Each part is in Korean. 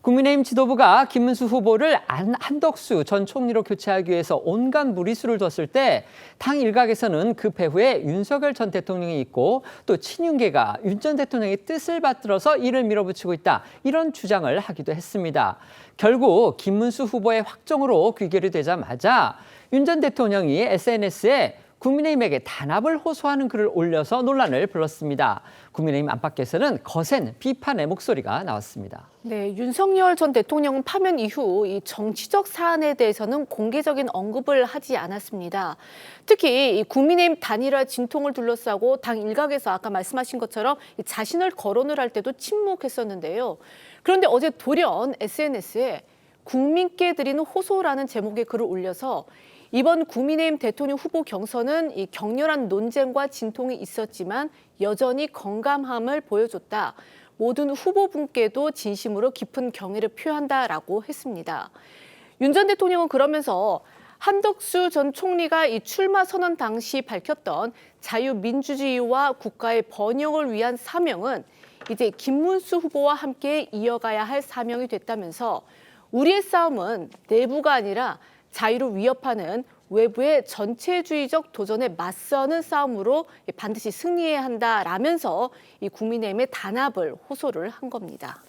국민의힘 지도부가 김문수 후보를 한덕수 전 총리로 교체하기 위해서 온갖 무리수를 뒀을 때 당 일각에서는 그 배후에 윤석열 전 대통령이 있고 또 친윤계가 윤 전 대통령의 뜻을 받들어서 이를 밀어붙이고 있다. 이런 주장을 하기도 했습니다. 결국 김문수 후보의 확정으로 귀결이 되자마자 윤 전 대통령이 SNS에 국민의힘에게 단합을 호소하는 글을 올려서 논란을 불렀습니다. 국민의힘 안팎에서는 거센 비판의 목소리가 나왔습니다. 네, 윤석열 전 대통령은 파면 이후 이 정치적 사안에 대해서는 공개적인 언급을 하지 않았습니다. 특히 이 국민의힘 단일화 진통을 둘러싸고 당 일각에서 아까 말씀하신 것처럼 자신을 거론을 할 때도 침묵했었는데요. 그런데 어제 돌연 SNS에 국민께 드리는 호소라는 제목의 글을 올려서 이번 국민의힘 대통령 후보 경선은 이 격렬한 논쟁과 진통이 있었지만 여전히 건강함을 보여줬다. 모든 후보분께도 진심으로 깊은 경의를 표한다라고 했습니다. 윤 전 대통령은 그러면서 한덕수 전 총리가 이 출마 선언 당시 밝혔던 자유민주주의와 국가의 번영을 위한 사명은 이제 김문수 후보와 함께 이어가야 할 사명이 됐다면서 우리의 싸움은 내부가 아니라 자유를 위협하는 외부의 전체주의적 도전에 맞서는 싸움으로 반드시 승리해야 한다라면서 이 국민의힘의 단합을 호소를 한 겁니다.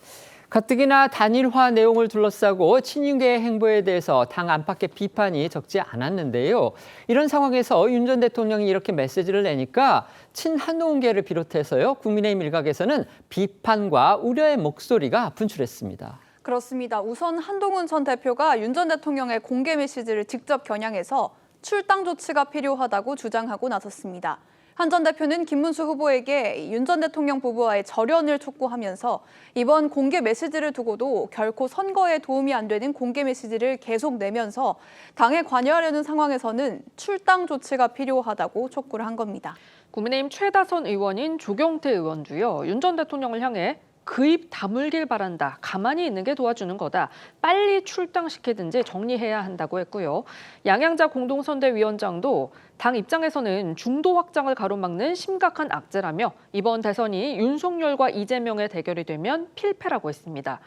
가뜩이나 단일화 내용을 둘러싸고 친윤계의 행보에 대해서 당 안팎의 비판이 적지 않았는데요. 이런 상황에서 윤 전 대통령이 이렇게 메시지를 내니까 친한동훈계를 비롯해서요. 국민의힘 일각에서는 비판과 우려의 목소리가 분출했습니다. 그렇습니다. 우선 한동훈 전 대표가 윤 전 대통령의 공개 메시지를 직접 겨냥해서 출당 조치가 필요하다고 주장하고 나섰습니다. 한 전 대표는 김문수 후보에게 윤 전 대통령 부부와의 절연을 촉구하면서 이번 공개 메시지를 두고도 결코 선거에 도움이 안 되는 공개 메시지를 계속 내면서 당에 관여하려는 상황에서는 출당 조치가 필요하다고 촉구를 한 겁니다. 국민의힘 최다선 의원인 조경태 의원도요. 윤 전 대통령을 향해 그 입 다물길 바란다. 가만히 있는 게 도와주는 거다. 빨리 출당시키든지 정리해야 한다고 했고요. 양양자 공동선대위원장도 당 입장에서는 중도 확장을 가로막는 심각한 악재라며 이번 대선이 윤석열과 이재명의 대결이 되면 필패라고 했습니다.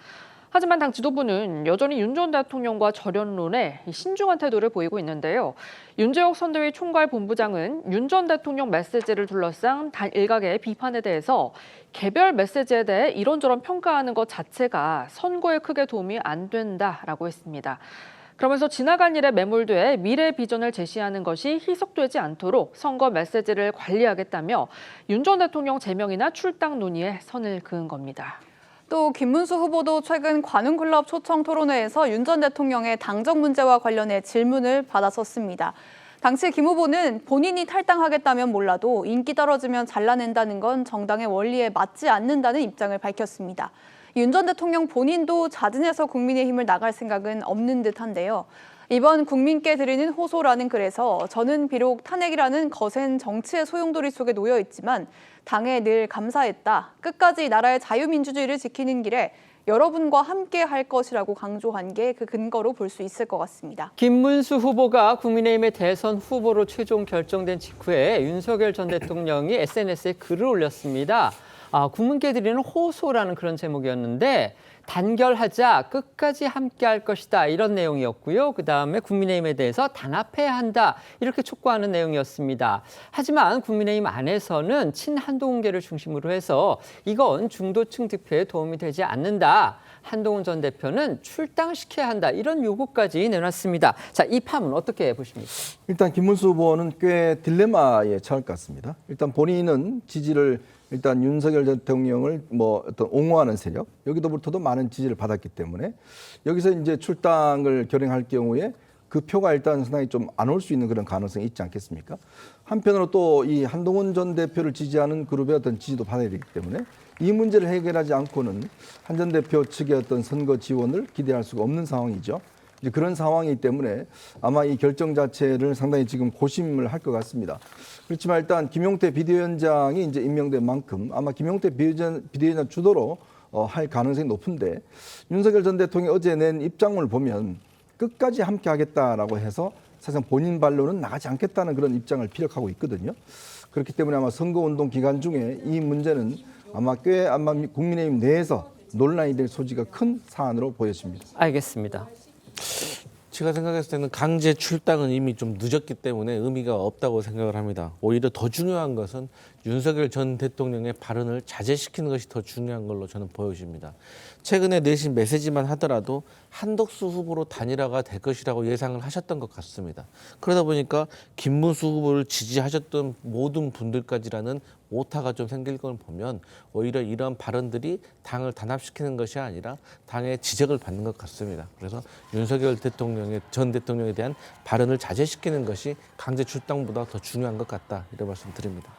하지만 당 지도부는 여전히 윤 전 대통령과 절연론에 신중한 태도를 보이고 있는데요. 윤재옥 선대위 총괄 본부장은 윤 전 대통령 메시지를 둘러싼 당 일각의 비판에 대해서 개별 메시지에 대해 이런저런 평가하는 것 자체가 선거에 크게 도움이 안 된다라고 했습니다. 그러면서 지나간 일에 매몰돼 미래 비전을 제시하는 것이 희석되지 않도록 선거 메시지를 관리하겠다며 윤 전 대통령 제명이나 출당 논의에 선을 그은 겁니다. 또 김문수 후보도 최근 관훈클럽 초청 토론회에서 윤 전 대통령의 당적 문제와 관련해 질문을 받았었습니다. 당시 김 후보는 본인이 탈당하겠다면 몰라도 인기 떨어지면 잘라낸다는 건 정당의 원리에 맞지 않는다는 입장을 밝혔습니다. 윤 전 대통령 본인도 자진해서 국민의힘을 나갈 생각은 없는 듯한데요. 이번 국민께 드리는 호소라는 글에서 저는 비록 탄핵이라는 거센 정치의 소용돌이 속에 놓여 있지만 당에 늘 감사했다. 끝까지 나라의 자유민주주의를 지키는 길에 여러분과 함께 할 것이라고 강조한 게 그 근거로 볼 수 있을 것 같습니다. 김문수 후보가 국민의힘의 대선 후보로 최종 결정된 직후에 윤석열 전 대통령이 SNS에 글을 올렸습니다. 국민께 드리는 호소라는 그런 제목이었는데 단결하자 끝까지 함께할 것이다 이런 내용이었고요. 그다음에 국민의힘에 대해서 단합해야 한다 이렇게 촉구하는 내용이었습니다. 하지만 국민의힘 안에서는 친한동훈계를 중심으로 해서 이건 중도층 득표에 도움이 되지 않는다. 한동훈 전 대표는 출당시켜야 한다 이런 요구까지 내놨습니다. 자, 이 파문 어떻게 보십니까? 일단 김문수 후보는 꽤 딜레마에 처할 것 같습니다. 일단 본인은 지지를 일단 윤석열 대통령을 어떤 옹호하는 세력 여기서부터도 많은 지지를 받았기 때문에 여기서 이제 출당을 결행할 경우에 그 표가 일단 상당히 좀 안 올 수 있는 그런 가능성이 있지 않겠습니까? 한편으로 또 이 한동훈 전 대표를 지지하는 그룹의 어떤 지지도 받아야 되기 때문에 이 문제를 해결하지 않고는 한 전 대표 측의 어떤 선거 지원을 기대할 수가 없는 상황이죠. 이제 그런 상황이기 때문에 아마 이 결정 자체를 상당히 지금 고심을 할 것 같습니다. 그렇지만 일단 김용태 비대위원장이 이제 임명된 만큼 아마 김용태 비대위원장 주도로 할 가능성이 높은데 윤석열 전 대통령이 어제 낸 입장문을 보면 끝까지 함께 하겠다라고 해서 사실상 본인 발로는 나가지 않겠다는 그런 입장을 피력하고 있거든요. 그렇기 때문에 아마 선거운동 기간 중에 이 문제는 아마 국민의힘 내에서 논란이 될 소지가 큰 사안으로 보여집니다. 알겠습니다. 제가 생각했을 때는 강제 출당은 이미 좀 늦었기 때문에 의미가 없다고 생각을 합니다. 오히려 더 중요한 것은 윤석열 전 대통령의 발언을 자제시키는 것이 더 중요한 걸로 저는 보여집니다. 최근에 내신 메시지만 하더라도 한덕수 후보로 단일화가 될 것이라고 예상을 하셨던 것 같습니다. 그러다 보니까 김문수 후보를 지지하셨던 모든 분들까지라는 오타가 좀 생길 걸 보면 오히려 이러한 발언들이 당을 단합시키는 것이 아니라 당의 지적을 받는 것 같습니다. 그래서 윤석열 전 대통령에 대한 발언을 자제시키는 것이 강제 출당보다 더 중요한 것 같다, 이런 말씀 드립니다.